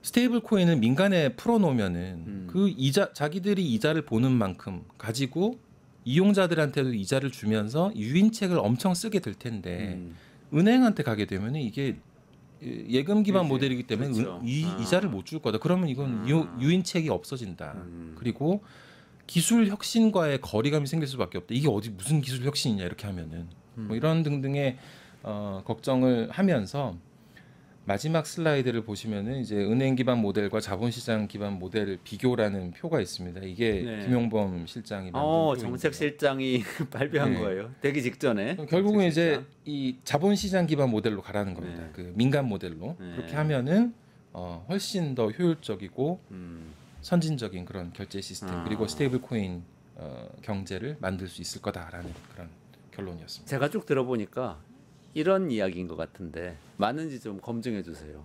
스테이블 코인을 민간에 풀어놓으면은 그 이자 자기들이 이자를 보는 만큼 가지고 이용자들한테도 이자를 주면서 유인책을 엄청 쓰게 될 텐데 은행한테 가게 되면은 이게 예금 기반 그렇지. 모델이기 때문에 그렇죠. 이자를 못 줄 거다. 그러면 이건 유인책이 없어진다. 그리고 기술 혁신과의 거리감이 생길 수밖에 없다. 이게 어디 무슨 기술 혁신이냐 이렇게 하면은 뭐 이런 등등의 걱정을 하면서 마지막 슬라이드를 보시면은 이제 은행 기반 모델과 자본시장 기반 모델 비교라는 표가 있습니다. 이게 네. 김용범 실장이 만든 표인데요. 정책실장이 발표한 네. 거예요. 되기 직전에. 결국은 이제 정책실장. 이 자본시장 기반 모델로 가라는 겁니다. 네. 그 민간 모델로 네. 그렇게 하면은 훨씬 더 효율적이고 음. 선진적인 그런 결제 시스템 그리고 스테이블 코인 경제를 만들 수 있을 거다라는 그런 결론이었습니다. 제가 쭉 들어보니까 이런 이야기인 것 같은데 맞는지 좀 검증해 주세요.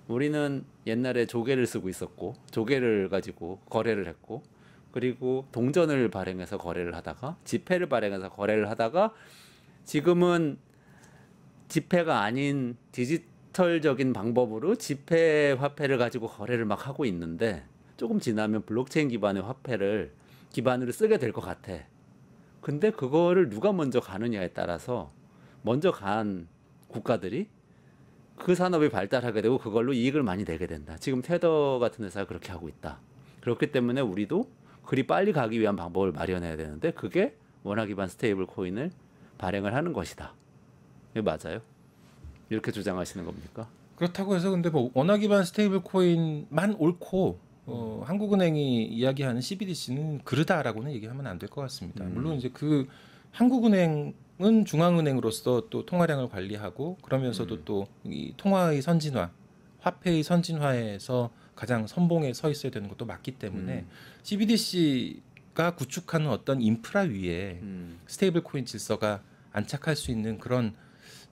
우리는 옛날에 조개를 쓰고 있었고 조개를 가지고 거래를 했고 그리고 동전을 발행해서 거래를 하다가 지폐를 발행해서 거래를 하다가 지금은 지폐가 아닌 디지털적인 방법으로 지폐 화폐를 가지고 거래를 막 하고 있는데 조금 지나면 블록체인 기반의 화폐를 기반으로 쓰게 될 것 같아. 근데 그거를 누가 먼저 가느냐에 따라서 먼저 간 국가들이 그 산업이 발달하게 되고 그걸로 이익을 많이 내게 된다. 지금 테더 같은 회사가 그렇게 하고 있다. 그렇기 때문에 우리도 그리 빨리 가기 위한 방법을 마련해야 되는데 그게 원화 기반 스테이블 코인을 발행을 하는 것이다. 이게 맞아요? 이렇게 주장하시는 겁니까? 그렇다고 해서 근데 뭐 원화 기반 스테이블 코인만 옳고 한국은행이 이야기하는 CBDC는 그르다라고는 얘기하면 안 될 것 같습니다. 물론 이제 그 한국은행은 중앙은행으로서 또 통화량을 관리하고 그러면서도 또 이 통화의 선진화, 화폐의 선진화에서 가장 선봉에 서 있어야 되는 것도 맞기 때문에 CBDC 가 구축하는 어떤 인프라 위에 스테이블 코인 질서가 안착할 수 있는 그런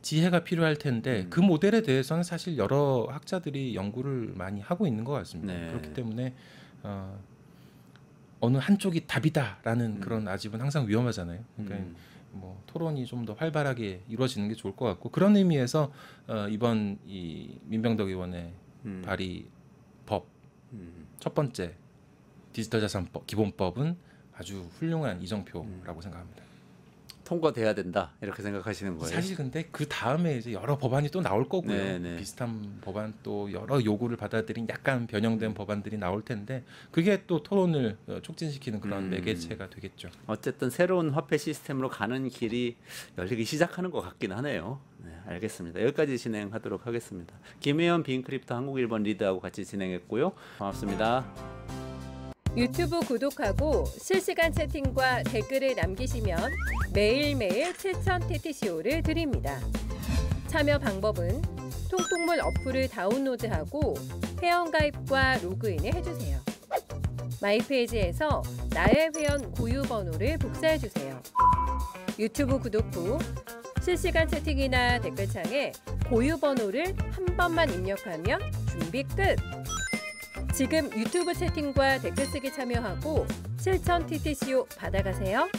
지혜가 필요할 텐데 그 모델에 대해서는 사실 여러 학자들이 연구를 많이 하고 있는 것 같습니다. 네. 그렇기 때문에 어느 한쪽이 답이다라는 그런 아집은 항상 위험하잖아요. 그러니까 뭐 토론이 좀 더 활발하게 이루어지는 게 좋을 것 같고 그런 의미에서 이번 이 민병덕 의원의 발의법 첫 번째 디지털자산법 기본법은 아주 훌륭한 이정표라고 생각합니다. 통과돼야 된다 이렇게 생각하시는 거예요? 사실 근데 그 다음에 이제 여러 법안이 또 나올 거고요. 네네. 비슷한 법안 또 여러 요구를 받아들인 약간 변형된 법안들이 나올 텐데 그게 또 토론을 촉진시키는 그런 매개체가 되겠죠. 어쨌든 새로운 화폐 시스템으로 가는 길이 열리기 시작하는 것 같긴 하네요. 네, 알겠습니다. 여기까지 진행하도록 하겠습니다. 김혜연 빈크립토 한국 1번 리드하고 같이 진행했고요. 고맙습니다. 유튜브 구독하고 실시간 채팅과 댓글을 남기시면 매일매일 7,000TTCO를 드립니다. 참여 방법은 통통물 어플을 다운로드하고 회원가입과 로그인을 해주세요. 마이페이지에서 나의 회원 고유 번호를 복사해주세요. 유튜브 구독 후 실시간 채팅이나 댓글창에 고유 번호를 한 번만 입력하면 준비 끝! 지금 유튜브 채팅과 댓글 쓰기 참여하고 7,000TTCO 받아가세요.